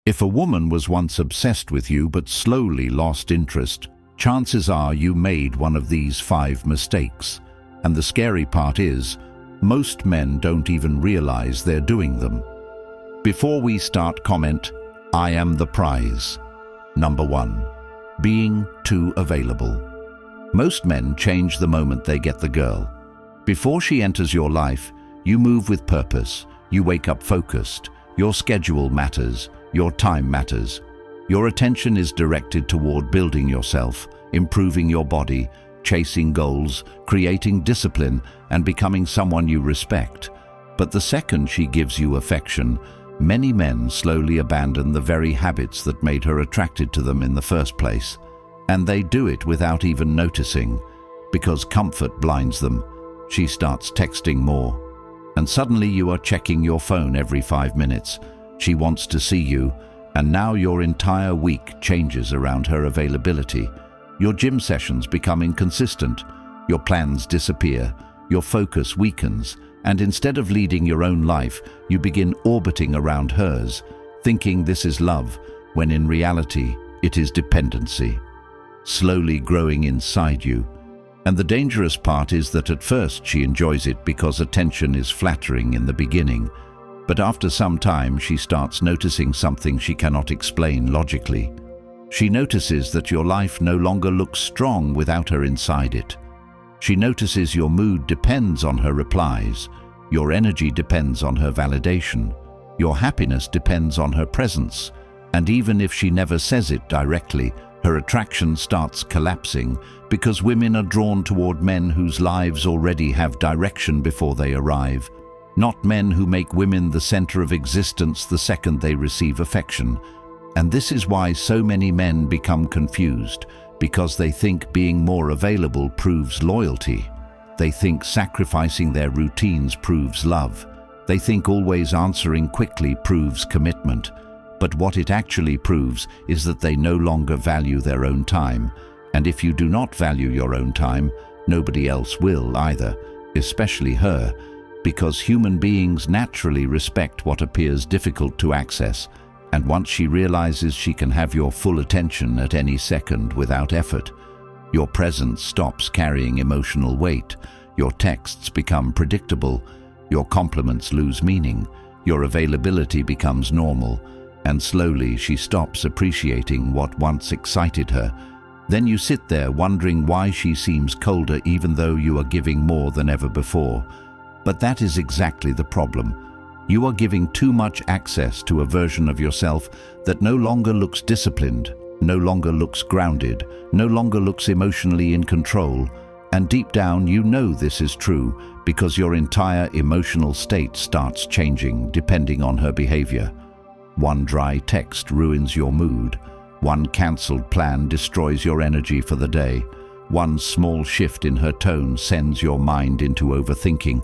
If a woman was once obsessed with you but slowly lost interest, chances are you made one of these 5 mistakes. And the scary part is, most men don't even realize they're doing them. Before we start, comment, I am the prize. Number 1. Being too available. Most men change the moment they get the girl. Before she enters your life, you move with purpose, you wake up focused, your schedule matters, your time matters. Your attention is directed toward building yourself, improving your body, chasing goals, creating discipline, and becoming someone you respect. But the second she gives you affection, many men slowly abandon the very habits that made her attracted to them in the first place. And they do it without even noticing, because comfort blinds them. She starts texting more, and suddenly you are checking your phone every 5 minutes. She wants to see you, and now your entire week changes around her availability. Your gym sessions become inconsistent, your plans disappear, your focus weakens, and instead of leading your own life, you begin orbiting around hers, thinking this is love, when in reality, it is dependency, slowly growing inside you. And the dangerous part is that at first she enjoys it because attention is flattering in the beginning. But after some time, she starts noticing something she cannot explain logically. She notices that your life no longer looks strong without her inside it. She notices your mood depends on her replies, your energy depends on her validation, your happiness depends on her presence, and even if she never says it directly, her attraction starts collapsing because women are drawn toward men whose lives already have direction before they arrive, not men who make women the center of existence the second they receive affection. And this is why so many men become confused, because they think being more available proves loyalty. They think sacrificing their routines proves love. They think always answering quickly proves commitment. But what it actually proves is that they no longer value their own time. And if you do not value your own time, nobody else will either, especially her, because human beings naturally respect what appears difficult to access. And once she realizes she can have your full attention at any second without effort, your presence stops carrying emotional weight, your texts become predictable, your compliments lose meaning, your availability becomes normal, and slowly she stops appreciating what once excited her. Then you sit there wondering why she seems colder even though you are giving more than ever before. But that is exactly the problem. You are giving too much access to a version of yourself that no longer looks disciplined, no longer looks grounded, no longer looks emotionally in control. And deep down you know this is true because your entire emotional state starts changing depending on her behavior. One dry text ruins your mood. One cancelled plan destroys your energy for the day. One small shift in her tone sends your mind into overthinking.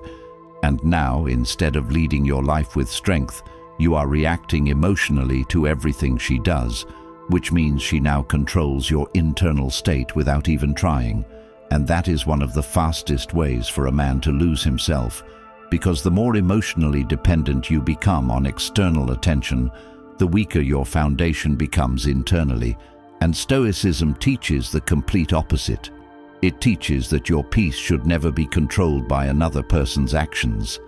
And now, instead of leading your life with strength, you are reacting emotionally to everything she does, which means she now controls your internal state without even trying. And that is one of the fastest ways for a man to lose himself, because the more emotionally dependent you become on external attention, the weaker your foundation becomes internally. And Stoicism teaches the complete opposite. It teaches that your peace should never be controlled by another person's actions.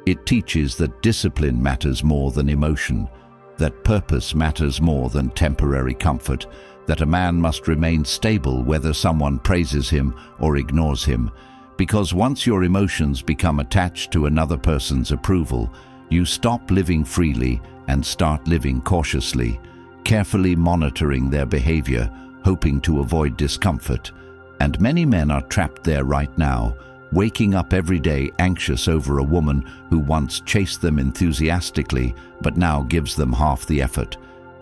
It teaches that discipline matters more than emotion, that purpose matters more than temporary comfort, that a man must remain stable whether someone praises him or ignores him, because once your emotions become attached to another person's approval, you stop living freely and start living cautiously, carefully monitoring their behavior, hoping to avoid discomfort. And many men are trapped there right now, waking up every day anxious over a woman who once chased them enthusiastically but now gives them half the effort.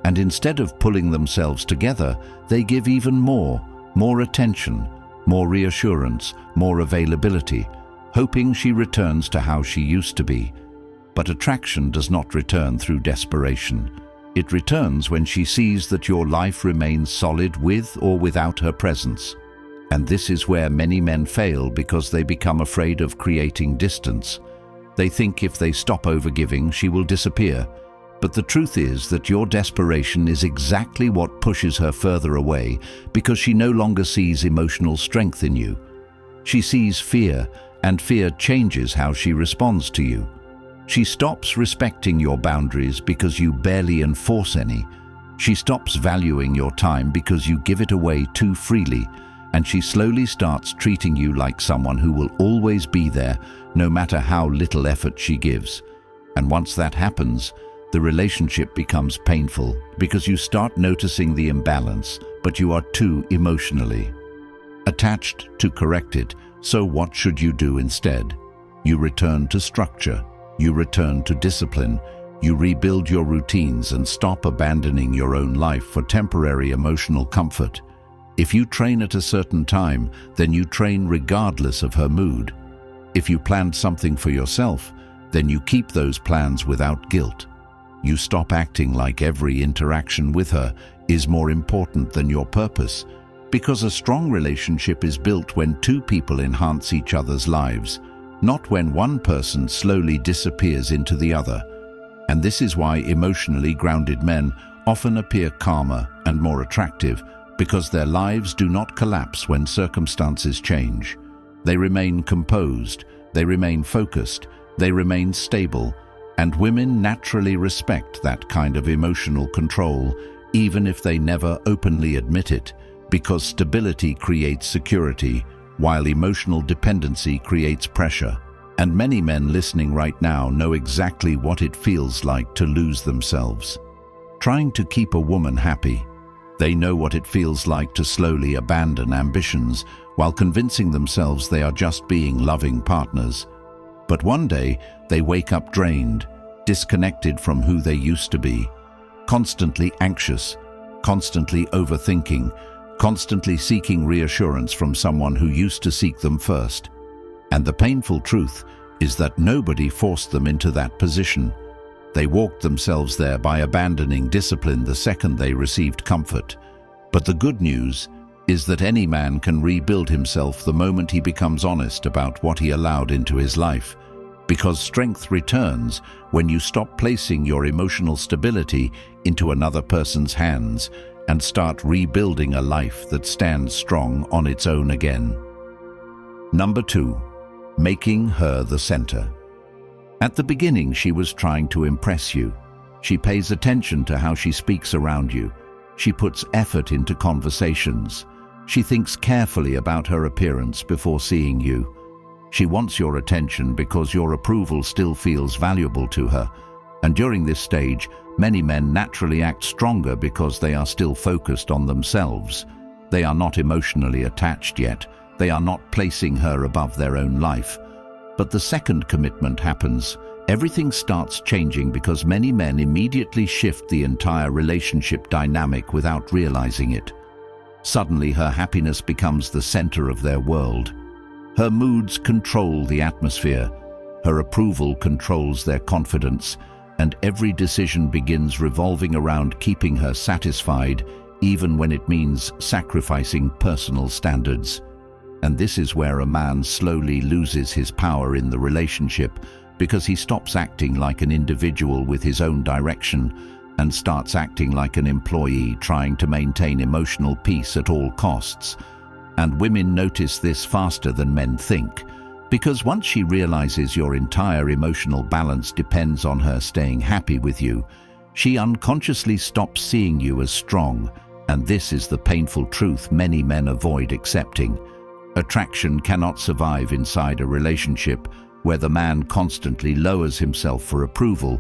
And instead of pulling themselves together, they give even more attention, more reassurance, more availability, hoping she returns to how she used to be. But attraction does not return through desperation. It returns when she sees that your life remains solid with or without her presence. And this is where many men fail because they become afraid of creating distance. They think if they stop overgiving, she will disappear. But the truth is that your desperation is exactly what pushes her further away, because she no longer sees emotional strength in you. She sees fear, and fear changes how she responds to you. She stops respecting your boundaries because you barely enforce any. She stops valuing your time because you give it away too freely, and she slowly starts treating you like someone who will always be there, no matter how little effort she gives. And once that happens, the relationship becomes painful because you start noticing the imbalance, but you are too emotionally attached to correct it. So what should you do instead? You return to structure. You return to discipline. You rebuild your routines and stop abandoning your own life for temporary emotional comfort. If you train at a certain time, then you train regardless of her mood. If you planned something for yourself, then you keep those plans without guilt. You stop acting like every interaction with her is more important than your purpose, because a strong relationship is built when two people enhance each other's lives, not when one person slowly disappears into the other. And this is why emotionally grounded men often appear calmer and more attractive, because their lives do not collapse when circumstances change. They remain composed, they remain focused, they remain stable, and women naturally respect that kind of emotional control, even if they never openly admit it, because stability creates security, while emotional dependency creates pressure. And many men listening right now know exactly what it feels like to lose themselves trying to keep a woman happy. They know what it feels like to slowly abandon ambitions while convincing themselves they are just being loving partners. But one day, they wake up drained, disconnected from who they used to be, constantly anxious, constantly overthinking, constantly seeking reassurance from someone who used to seek them first. And the painful truth is that nobody forced them into that position. They walked themselves there by abandoning discipline the second they received comfort. But the good news is that any man can rebuild himself the moment he becomes honest about what he allowed into his life, because strength returns when you stop placing your emotional stability into another person's hands and start rebuilding a life that stands strong on its own again. Number 2, making her the center. At the beginning, she was trying to impress you. She pays attention to how she speaks around you. She puts effort into conversations. She thinks carefully about her appearance before seeing you. She wants your attention because your approval still feels valuable to her. And during this stage, many men naturally act stronger because they are still focused on themselves. They are not emotionally attached yet. They are not placing her above their own life. But the second commitment happens, everything starts changing because many men immediately shift the entire relationship dynamic without realizing it. Suddenly, her happiness becomes the center of their world. Her moods control the atmosphere. Her approval controls their confidence, and every decision begins revolving around keeping her satisfied, even when it means sacrificing personal standards. And this is where a man slowly loses his power in the relationship, because he stops acting like an individual with his own direction and starts acting like an employee trying to maintain emotional peace at all costs. And women notice this faster than men think, because once she realizes your entire emotional balance depends on her staying happy with you, she unconsciously stops seeing you as strong. And this is the painful truth many men avoid accepting. Attraction cannot survive inside a relationship where the man constantly lowers himself for approval,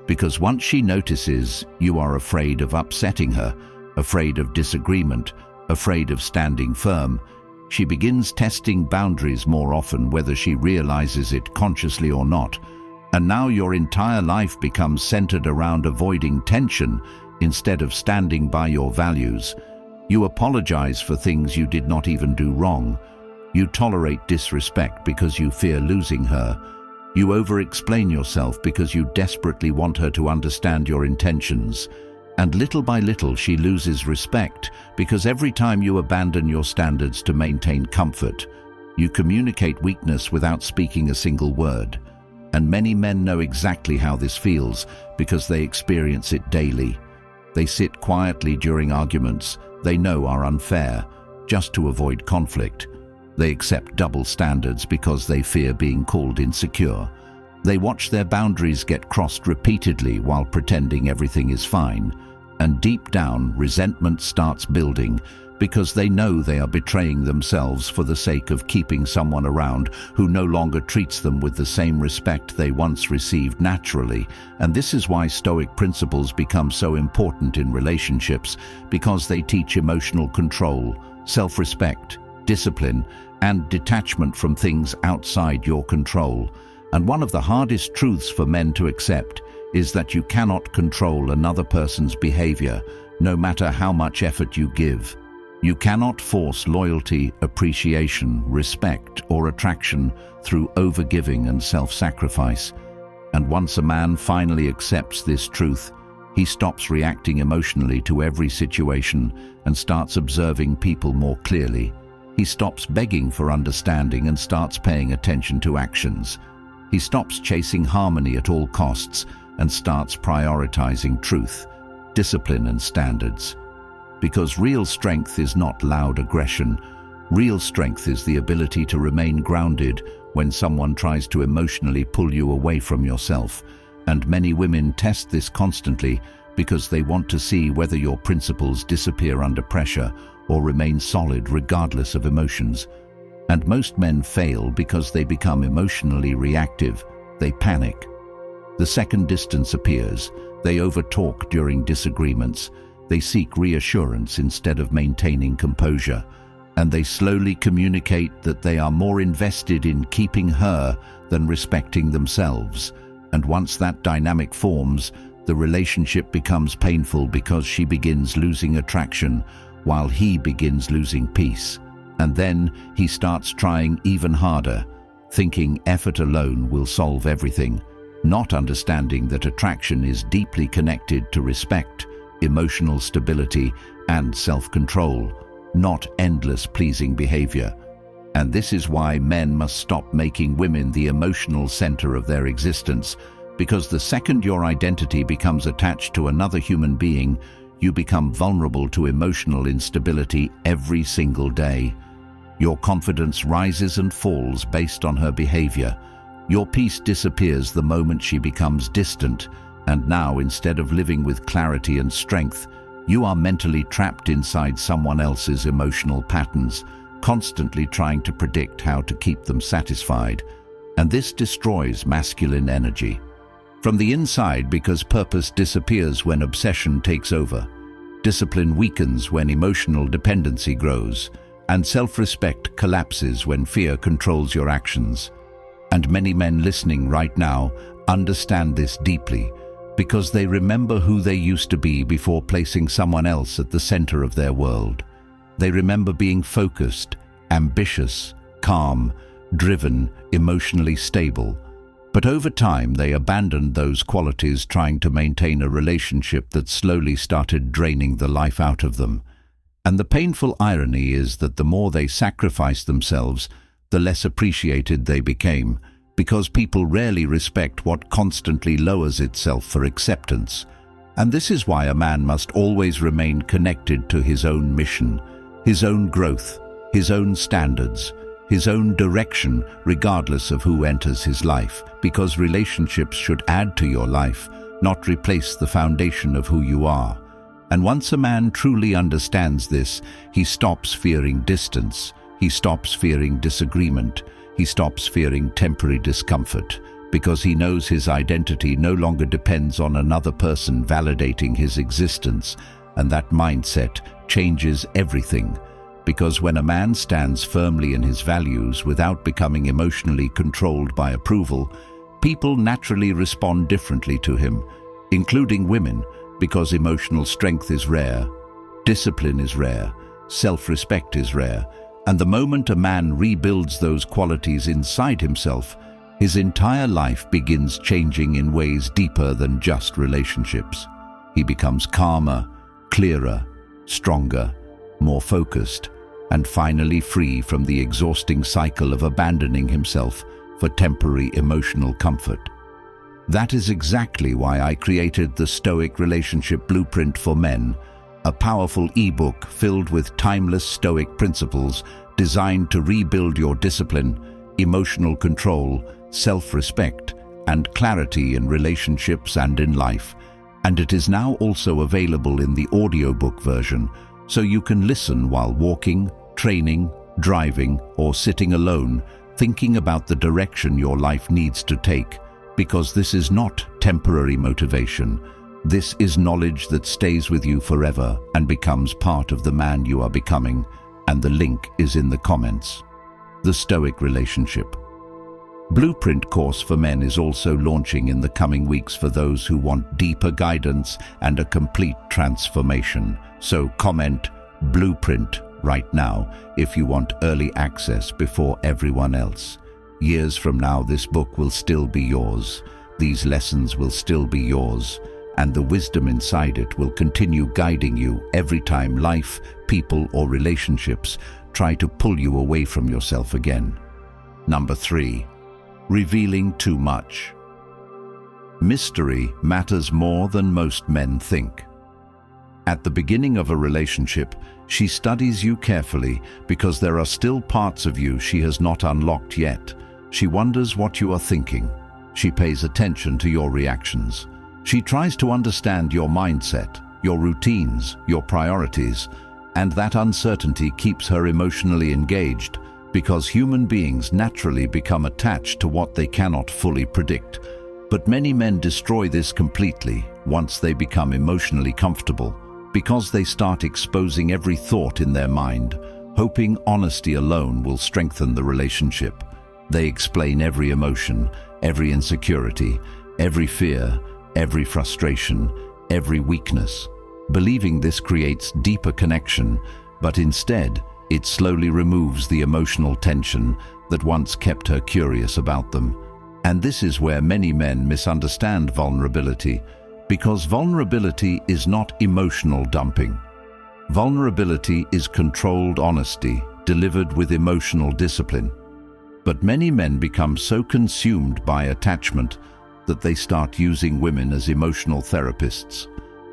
because once she notices you are afraid of upsetting her, afraid of disagreement, afraid of standing firm, she begins testing boundaries more often, whether she realizes it consciously or not. And now your entire life becomes centered around avoiding tension instead of standing by your values. You apologize for things you did not even do wrong. You tolerate disrespect because you fear losing her. You over-explain yourself because you desperately want her to understand your intentions. And little by little she loses respect, because every time you abandon your standards to maintain comfort, you communicate weakness without speaking a single word. And many men know exactly how this feels because they experience it daily. They sit quietly during arguments they know are unfair, just to avoid conflict. They accept double standards because they fear being called insecure. They watch their boundaries get crossed repeatedly while pretending everything is fine. And deep down, resentment starts building because they know they are betraying themselves for the sake of keeping someone around who no longer treats them with the same respect they once received naturally. And this is why Stoic principles become so important in relationships, because they teach emotional control, self-respect, discipline, and detachment from things outside your control. And one of the hardest truths for men to accept is that you cannot control another person's behavior, no matter how much effort you give. You cannot force loyalty, appreciation, respect, or attraction through overgiving and self-sacrifice. And once a man finally accepts this truth, he stops reacting emotionally to every situation and starts observing people more clearly. He stops begging for understanding and starts paying attention to actions. He stops chasing harmony at all costs and starts prioritizing truth, discipline, and standards. Because real strength is not loud aggression. Real strength is the ability to remain grounded when someone tries to emotionally pull you away from yourself. And many women test this constantly because they want to see whether your principles disappear under pressure or remain solid regardless of emotions. And most men fail because they become emotionally reactive. They panic. The second distance appears. They overtalk during disagreements. They seek reassurance instead of maintaining composure. And they slowly communicate that they are more invested in keeping her than respecting themselves. And once that dynamic forms, the relationship becomes painful because she begins losing attraction while he begins losing peace. And then he starts trying even harder, thinking effort alone will solve everything, not understanding that attraction is deeply connected to respect, emotional stability, and self-control, not endless pleasing behavior. And this is why men must stop making women the emotional center of their existence, because the second your identity becomes attached to another human being, you become vulnerable to emotional instability every single day. Your confidence rises and falls based on her behavior. Your peace disappears the moment she becomes distant. And now, instead of living with clarity and strength, you are mentally trapped inside someone else's emotional patterns, constantly trying to predict how to keep them satisfied. And this destroys masculine energy from the inside, because purpose disappears when obsession takes over. Discipline weakens when emotional dependency grows, and self-respect collapses when fear controls your actions. And many men listening right now understand this deeply, because they remember who they used to be before placing someone else at the center of their world. They remember being focused, ambitious, calm, driven, emotionally stable. But over time, they abandoned those qualities, trying to maintain a relationship that slowly started draining the life out of them. And the painful irony is that the more they sacrificed themselves, the less appreciated they became, because people rarely respect what constantly lowers itself for acceptance. And this is why a man must always remain connected to his own mission, his own growth, his own standards, his own direction, regardless of who enters his life, because relationships should add to your life, not replace the foundation of who you are. And once a man truly understands this, he stops fearing distance, he stops fearing disagreement, he stops fearing temporary discomfort, because he knows his identity no longer depends on another person validating his existence. And that mindset changes everything, because when a man stands firmly in his values without becoming emotionally controlled by approval, people naturally respond differently to him, including women, because emotional strength is rare, discipline is rare, self-respect is rare. And the moment a man rebuilds those qualities inside himself, his entire life begins changing in ways deeper than just relationships. He becomes calmer, clearer, stronger, more focused, and finally free from the exhausting cycle of abandoning himself for temporary emotional comfort. That is exactly why I created the Stoic Relationship Blueprint for Men, a powerful ebook filled with timeless Stoic principles designed to rebuild your discipline, emotional control, self-respect, and clarity in relationships and in life. And it is now also available in the audiobook version, so you can listen while walking, training, driving, or sitting alone, thinking about the direction your life needs to take, because this is not temporary motivation. This is knowledge that stays with you forever and becomes part of the man you are becoming, and the link is in the comments. The Stoic Relationship Blueprint course for men is also launching in the coming weeks for those who want deeper guidance and a complete transformation. So comment Blueprint right now if you want early access before everyone else. Years from now, this book will still be yours. These lessons will still be yours, and the wisdom inside it will continue guiding you every time life, people, or relationships try to pull you away from yourself again. Number 3. Revealing too much. Mystery matters more than most men think. At the beginning of a relationship, she studies you carefully because there are still parts of you she has not unlocked yet. She wonders what you are thinking. She pays attention to your reactions. She tries to understand your mindset, your routines, your priorities, and that uncertainty keeps her emotionally engaged because human beings naturally become attached to what they cannot fully predict. But many men destroy this completely once they become emotionally comfortable, because they start exposing every thought in their mind, hoping honesty alone will strengthen the relationship. They explain every emotion, every insecurity, every fear, every frustration, every weakness, believing this creates deeper connection, but instead, it slowly removes the emotional tension that once kept her curious about them. And this is where many men misunderstand vulnerability, because vulnerability is not emotional dumping. Vulnerability is controlled honesty, delivered with emotional discipline. But many men become so consumed by attachment that they start using women as emotional therapists.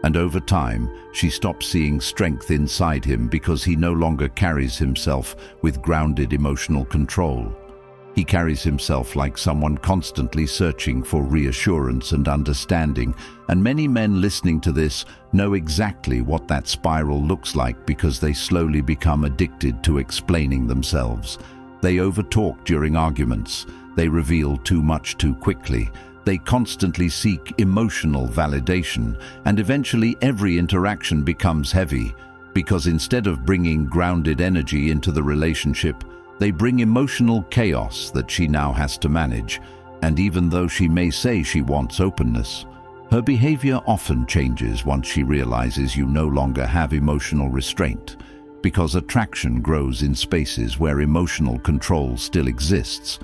And over time, she stops seeing strength inside him because he no longer carries himself with grounded emotional control. He carries himself like someone constantly searching for reassurance and understanding, and many men listening to this know exactly what that spiral looks like because they slowly become addicted to explaining themselves. They overtalk during arguments, they reveal too much too quickly, they constantly seek emotional validation, and eventually every interaction becomes heavy, because instead of bringing grounded energy into the relationship, they bring emotional chaos that she now has to manage. And even though she may say she wants openness, her behavior often changes once she realizes you no longer have emotional restraint, because attraction grows in spaces where emotional control still exists,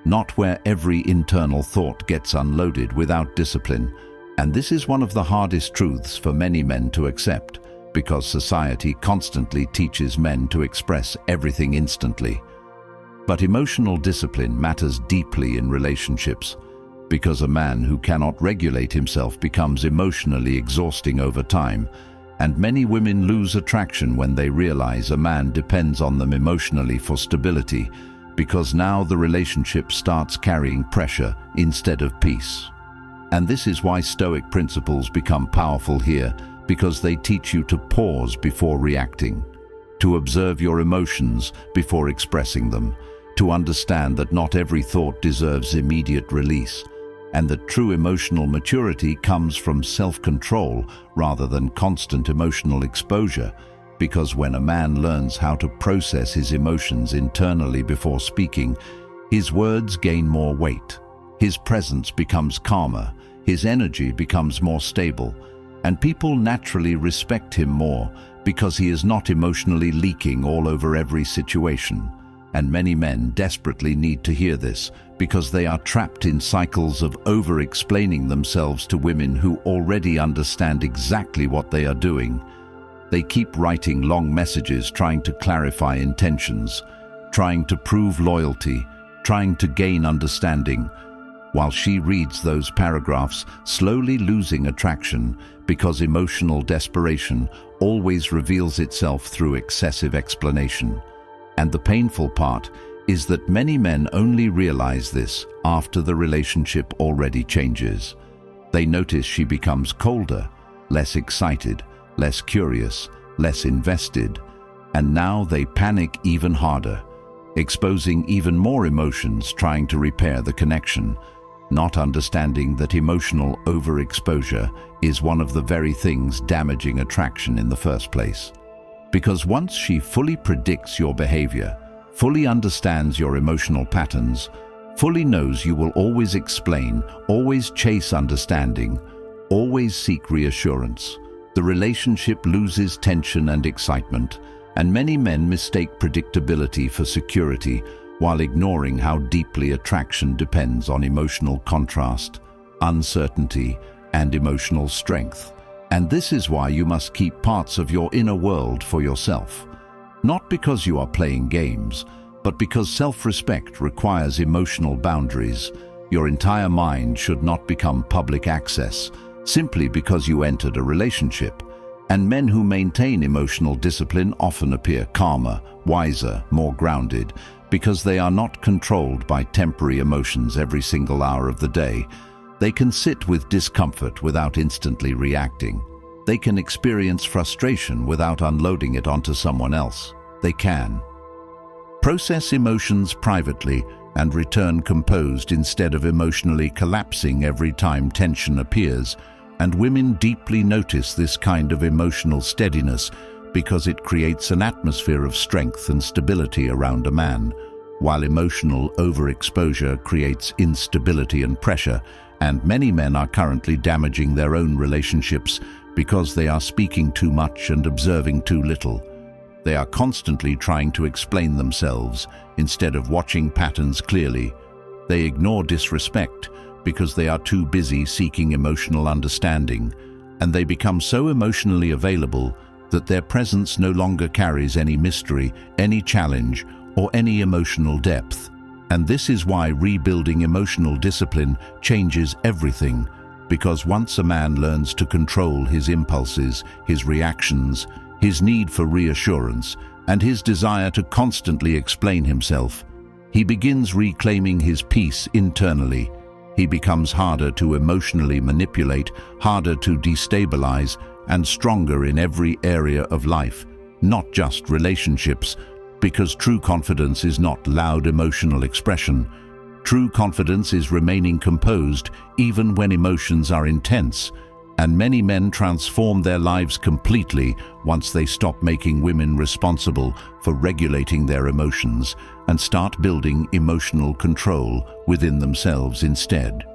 not where every internal thought gets unloaded without discipline. And this is one of the hardest truths for many men to accept, because society constantly teaches men to express everything instantly. But emotional discipline matters deeply in relationships, because a man who cannot regulate himself becomes emotionally exhausting over time, and many women lose attraction when they realize a man depends on them emotionally for stability, because now the relationship starts carrying pressure instead of peace. And this is why Stoic principles become powerful here, because they teach you to pause before reacting, to observe your emotions before expressing them, to understand that not every thought deserves immediate release, and that true emotional maturity comes from self-control rather than constant emotional exposure, because when a man learns how to process his emotions internally before speaking, his words gain more weight, his presence becomes calmer, his energy becomes more stable, and people naturally respect him more because he is not emotionally leaking all over every situation. And many men desperately need to hear this, because they are trapped in cycles of over-explaining themselves to women who already understand exactly what they are doing. They keep writing long messages trying to clarify intentions, trying to prove loyalty, trying to gain understanding, while she reads those paragraphs, slowly losing attraction because emotional desperation always reveals itself through excessive explanation. And the painful part is that many men only realize this after the relationship already changes. They notice she becomes colder, less excited, less curious, less invested, and now they panic even harder, exposing even more emotions trying to repair the connection, not understanding that emotional overexposure is one of the very things damaging attraction in the first place. Because once she fully predicts your behavior, fully understands your emotional patterns, fully knows you will always explain, always chase understanding, always seek reassurance, the relationship loses tension and excitement, and many men mistake predictability for security while ignoring how deeply attraction depends on emotional contrast, uncertainty, and emotional strength. And this is why you must keep parts of your inner world for yourself. Not because you are playing games, but because self-respect requires emotional boundaries. Your entire mind should not become public access simply because you entered a relationship. And men who maintain emotional discipline often appear calmer, wiser, more grounded, because they are not controlled by temporary emotions every single hour of the day. They can sit with discomfort without instantly reacting. They can experience frustration without unloading it onto someone else. They can process emotions privately and return composed instead of emotionally collapsing every time tension appears. And women deeply notice this kind of emotional steadiness because it creates an atmosphere of strength and stability around a man, while emotional overexposure creates instability and pressure. And many men are currently damaging their own relationships because they are speaking too much and observing too little. They are constantly trying to explain themselves instead of watching patterns clearly. They ignore disrespect because they are too busy seeking emotional understanding, and they become so emotionally available that their presence no longer carries any mystery, any challenge, or any emotional depth. And this is why rebuilding emotional discipline changes everything, because once a man learns to control his impulses, his reactions, his need for reassurance, and his desire to constantly explain himself, he begins reclaiming his peace internally. He becomes harder to emotionally manipulate, harder to destabilize, and stronger in every area of life, not just relationships, because true confidence is not loud emotional expression. True confidence is remaining composed even when emotions are intense, and many men transform their lives completely once they stop making women responsible for regulating their emotions and start building emotional control within themselves instead.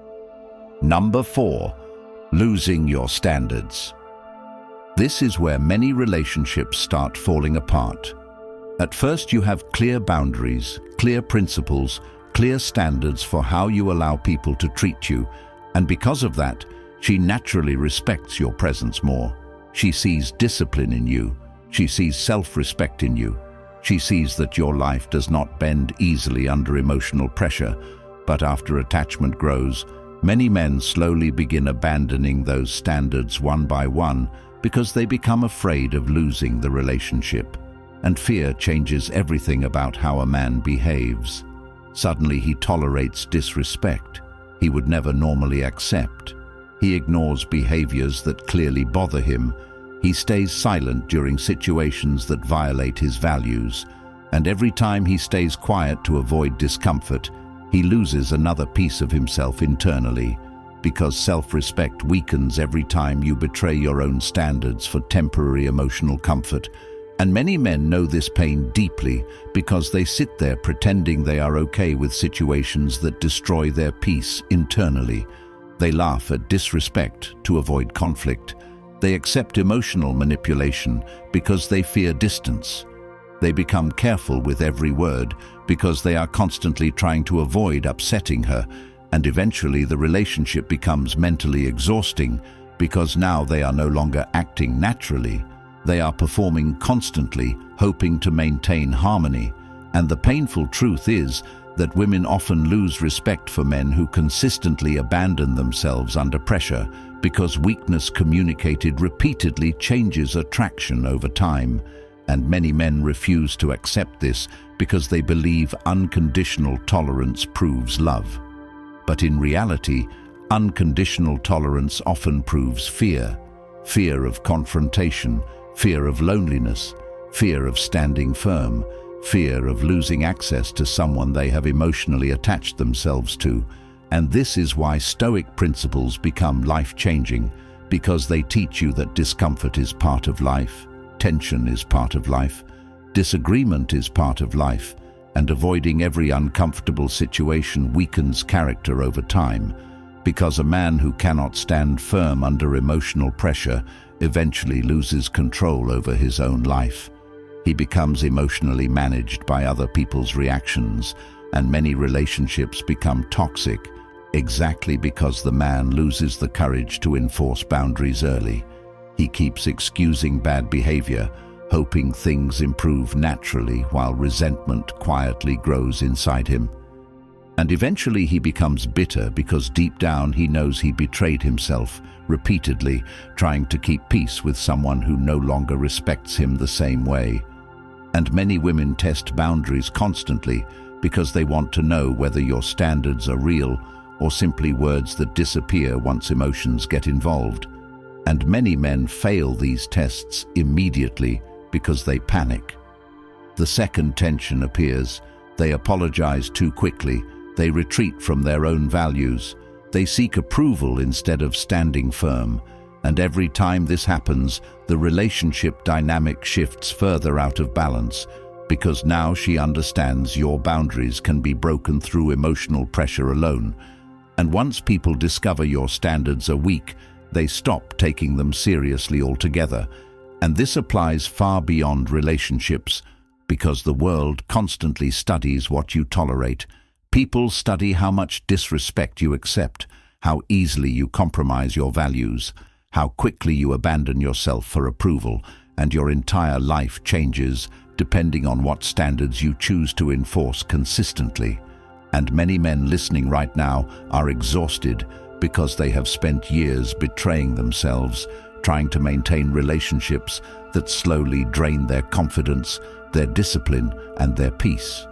Number 4, losing your standards. This is where many relationships start falling apart. At first you have clear boundaries, clear principles, clear standards for how you allow people to treat you, and because of that, she naturally respects your presence more. She sees discipline in you. She sees self-respect in you. She sees that your life does not bend easily under emotional pressure. But after attachment grows, many men slowly begin abandoning those standards one by one because they become afraid of losing the relationship. And fear changes everything about how a man behaves. Suddenly he tolerates disrespect he would never normally accept. He ignores behaviors that clearly bother him. He stays silent during situations that violate his values. And every time he stays quiet to avoid discomfort, he loses another piece of himself internally, because self-respect weakens every time you betray your own standards for temporary emotional comfort. And many men know this pain deeply because they sit there pretending they are okay with situations that destroy their peace internally. They laugh at disrespect to avoid conflict. They accept emotional manipulation because they fear distance. They become careful with every word because they are constantly trying to avoid upsetting her, and eventually the relationship becomes mentally exhausting because now they are no longer acting naturally. They are performing constantly, hoping to maintain harmony. And the painful truth is that women often lose respect for men who consistently abandon themselves under pressure because weakness communicated repeatedly changes attraction over time, and many men refuse to accept this because they believe unconditional tolerance proves love. But in reality, unconditional tolerance often proves fear. Fear of confrontation, fear of loneliness, fear of standing firm, fear of losing access to someone they have emotionally attached themselves to. And this is why Stoic principles become life-changing, because they teach you that discomfort is part of life, tension is part of life, disagreement is part of life, and avoiding every uncomfortable situation weakens character over time, because a man who cannot stand firm under emotional pressure eventually loses control over his own life. He becomes emotionally managed by other people's reactions, and many relationships become toxic, exactly because the man loses the courage to enforce boundaries early. He keeps excusing bad behavior, hoping things improve naturally while resentment quietly grows inside him. And eventually he becomes bitter because deep down he knows he betrayed himself, repeatedly trying to keep peace with someone who no longer respects him the same way. And many women test boundaries constantly because they want to know whether your standards are real or simply words that disappear once emotions get involved. And many men fail these tests immediately because they panic. The second tension appears. They apologize too quickly. They retreat from their own values. They seek approval instead of standing firm. And every time this happens, the relationship dynamic shifts further out of balance, because now she understands your boundaries can be broken through emotional pressure alone. And once people discover your standards are weak, they stop taking them seriously altogether. And this applies far beyond relationships, because the world constantly studies what you tolerate. People study how much disrespect you accept, how easily you compromise your values, how quickly you abandon yourself for approval, and your entire life changes depending on what standards you choose to enforce consistently. And many men listening right now are exhausted because they have spent years betraying themselves, trying to maintain relationships that slowly drain their confidence, their discipline, and their peace.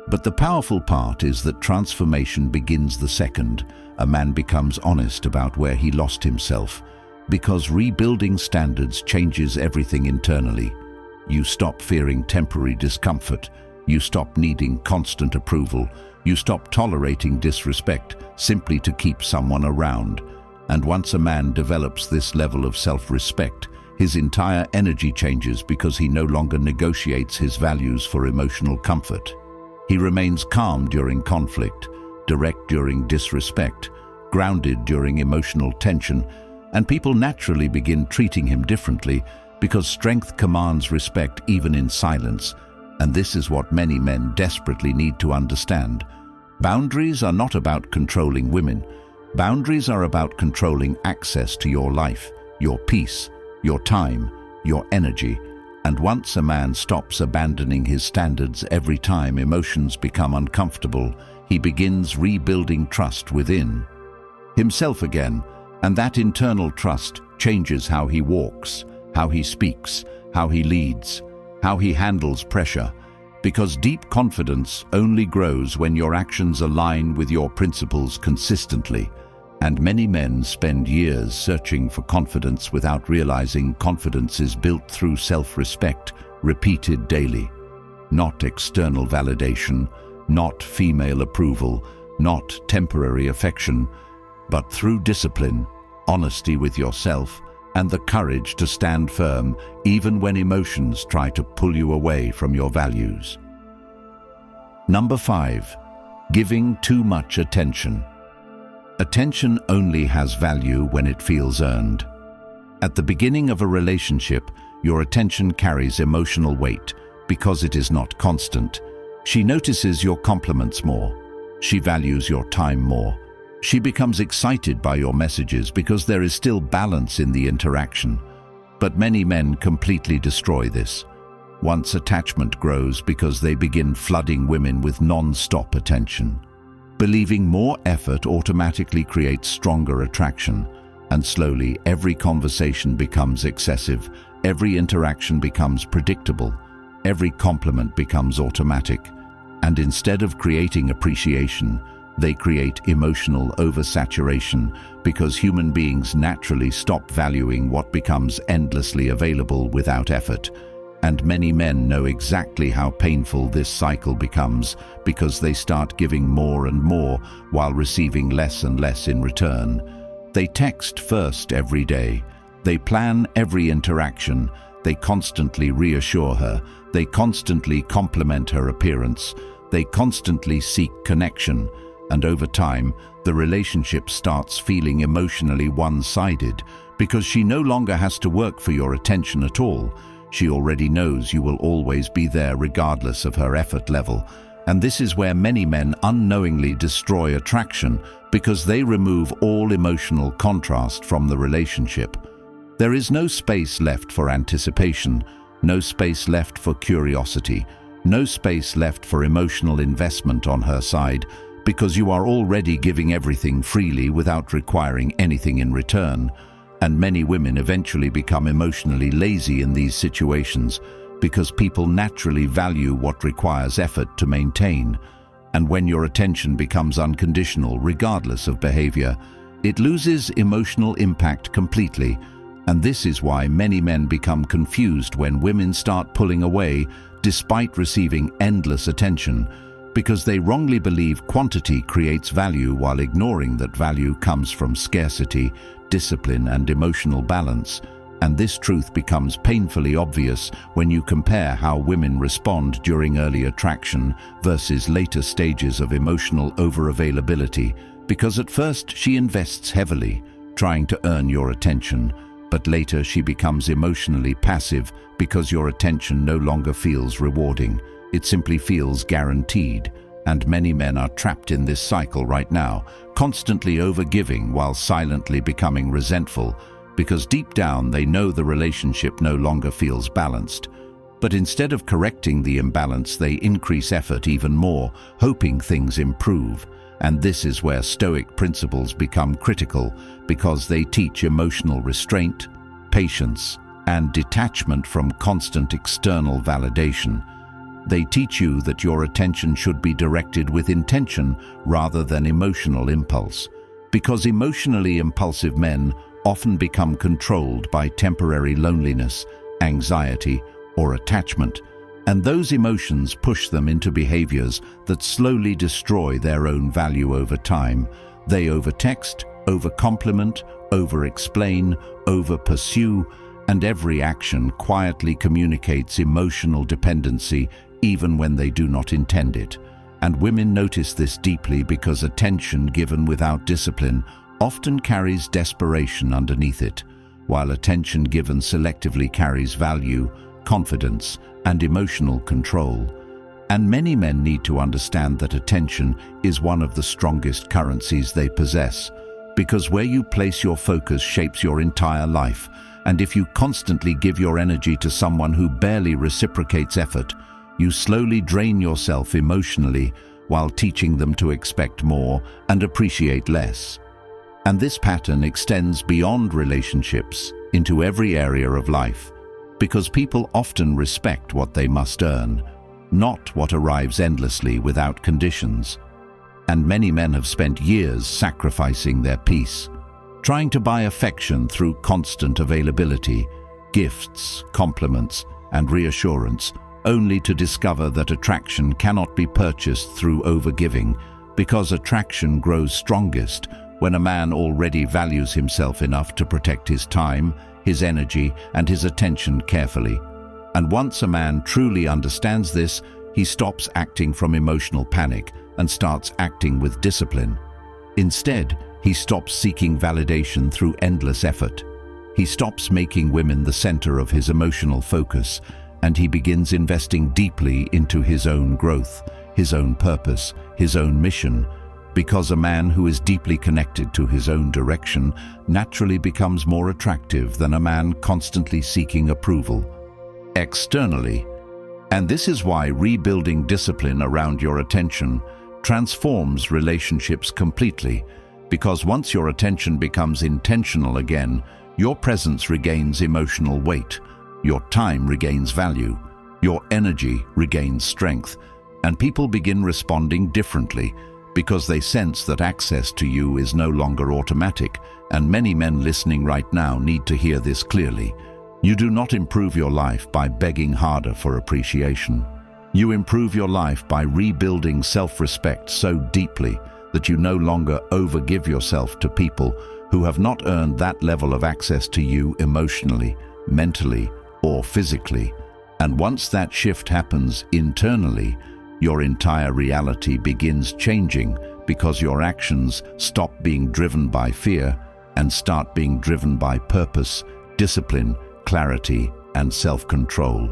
But the powerful part is that transformation begins the second a man becomes honest about where he lost himself, because rebuilding standards changes everything internally. You stop fearing temporary discomfort, you stop needing constant approval, you stop tolerating disrespect simply to keep someone around. And once a man develops this level of self-respect, his entire energy changes because he no longer negotiates his values for emotional comfort. He remains calm during conflict, direct during disrespect, grounded during emotional tension, and people naturally begin treating him differently because strength commands respect even in silence. And this is what many men desperately need to understand. Boundaries are not about controlling women. Boundaries are about controlling access to your life, your peace, your time, your energy. And once a man stops abandoning his standards every time emotions become uncomfortable, he begins rebuilding trust within himself again. And that internal trust changes how he walks, how he speaks, how he leads, how he handles pressure. Because deep confidence only grows when your actions align with your principles consistently. And many men spend years searching for confidence without realizing confidence is built through self-respect, repeated daily. Not external validation, not female approval, not temporary affection, but through discipline, honesty with yourself, and the courage to stand firm even when emotions try to pull you away from your values. Number 5. Giving too much attention. Attention only has value when it feels earned. At the beginning of a relationship, your attention carries emotional weight because it is not constant. She notices your compliments more. She values your time more. She becomes excited by your messages because there is still balance in the interaction. But many men completely destroy this. Once attachment grows because they begin flooding women with non-stop attention. Believing more effort automatically creates stronger attraction, and slowly every conversation becomes excessive, every interaction becomes predictable, every compliment becomes automatic, and instead of creating appreciation, they create emotional oversaturation because human beings naturally stop valuing what becomes endlessly available without effort. And many men know exactly how painful this cycle becomes because they start giving more and more while receiving less and less in return. They text first every day. They plan every interaction. They constantly reassure her. They constantly compliment her appearance. They constantly seek connection. And over time, the relationship starts feeling emotionally one-sided because she no longer has to work for your attention at all. She already knows you will always be there regardless of her effort level. And this is where many men unknowingly destroy attraction because they remove all emotional contrast from the relationship. There is no space left for anticipation, no space left for curiosity, no space left for emotional investment on her side, because you are already giving everything freely without requiring anything in return. And many women eventually become emotionally lazy in these situations because people naturally value what requires effort to maintain. And when your attention becomes unconditional regardless of behavior, it loses emotional impact completely. And this is why many men become confused when women start pulling away despite receiving endless attention, because they wrongly believe quantity creates value while ignoring that value comes from scarcity, discipline, and emotional balance. And this truth becomes painfully obvious when you compare how women respond during early attraction versus later stages of emotional overavailability, because at first she invests heavily, trying to earn your attention, but later she becomes emotionally passive because your attention no longer feels rewarding. It simply feels guaranteed. And many men are trapped in this cycle right now, constantly overgiving while silently becoming resentful, because deep down they know the relationship no longer feels balanced. But instead of correcting the imbalance, they increase effort even more, hoping things improve. And this is where Stoic principles become critical, because they teach emotional restraint, patience, and detachment from constant external validation. They teach you that your attention should be directed with intention rather than emotional impulse, because emotionally impulsive men often become controlled by temporary loneliness, anxiety, or attachment, and those emotions push them into behaviors that slowly destroy their own value over time. They overtext, overcompliment, overexplain, overpursue, and every action quietly communicates emotional dependency even when they do not intend it. And women notice this deeply because attention given without discipline often carries desperation underneath it, while attention given selectively carries value, confidence, and emotional control. And many men need to understand that attention is one of the strongest currencies they possess, because where you place your focus shapes your entire life. And if you constantly give your energy to someone who barely reciprocates effort, you slowly drain yourself emotionally while teaching them to expect more and appreciate less. And this pattern extends beyond relationships into every area of life, because people often respect what they must earn, not what arrives endlessly without conditions. And many men have spent years sacrificing their peace, trying to buy affection through constant availability, gifts, compliments, and reassurance, only to discover that attraction cannot be purchased through overgiving, because attraction grows strongest when a man already values himself enough to protect his time, his energy, and his attention carefully. And once a man truly understands this, he stops acting from emotional panic and starts acting with discipline. Instead, he stops seeking validation through endless effort. He stops making women the center of his emotional focus, and he begins investing deeply into his own growth, his own purpose, his own mission, because a man who is deeply connected to his own direction naturally becomes more attractive than a man constantly seeking approval. Externally, And this is why rebuilding discipline around your attention transforms relationships completely, because once your attention becomes intentional again, your presence regains emotional weight, your time regains value, your energy regains strength, and people begin responding differently because they sense that access to you is no longer automatic, and many men listening right now need to hear this clearly. You do not improve your life by begging harder for appreciation. You improve your life by rebuilding self-respect so deeply that you no longer overgive yourself to people who have not earned that level of access to you emotionally, mentally, or physically. And once that shift happens internally, your entire reality begins changing because your actions stop being driven by fear and start being driven by purpose, discipline, clarity, and self-control.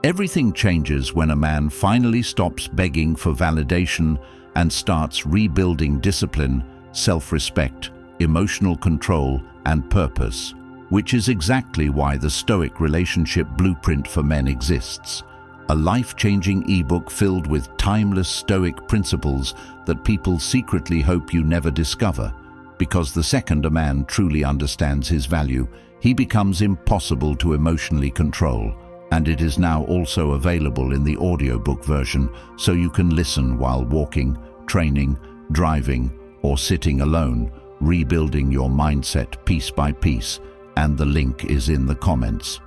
Everything changes when a man finally stops begging for validation and starts rebuilding discipline, self-respect, emotional control, and purpose, which is exactly why the Stoic Relationship Blueprint for Men exists. A life-changing ebook filled with timeless Stoic principles that people secretly hope you never discover, because the second a man truly understands his value, he becomes impossible to emotionally control. And it is now also available in the audiobook version, so you can listen while walking, training, driving, or sitting alone, rebuilding your mindset piece by piece, and the link is in the comments.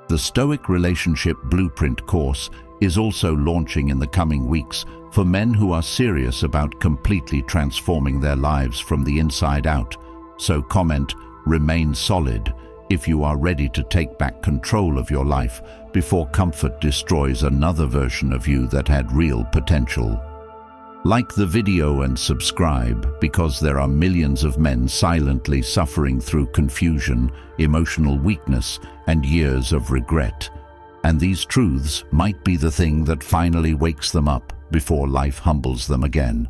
The Stoic Relationship Blueprint course is also launching in the coming weeks for men who are serious about completely transforming their lives from the inside out. So comment, "Remain solid," if you are ready to take back control of your life before comfort destroys another version of you that had real potential. Like the video and subscribe, because there are millions of men silently suffering through confusion, emotional weakness, and years of regret. And these truths might be the thing that finally wakes them up before life humbles them again.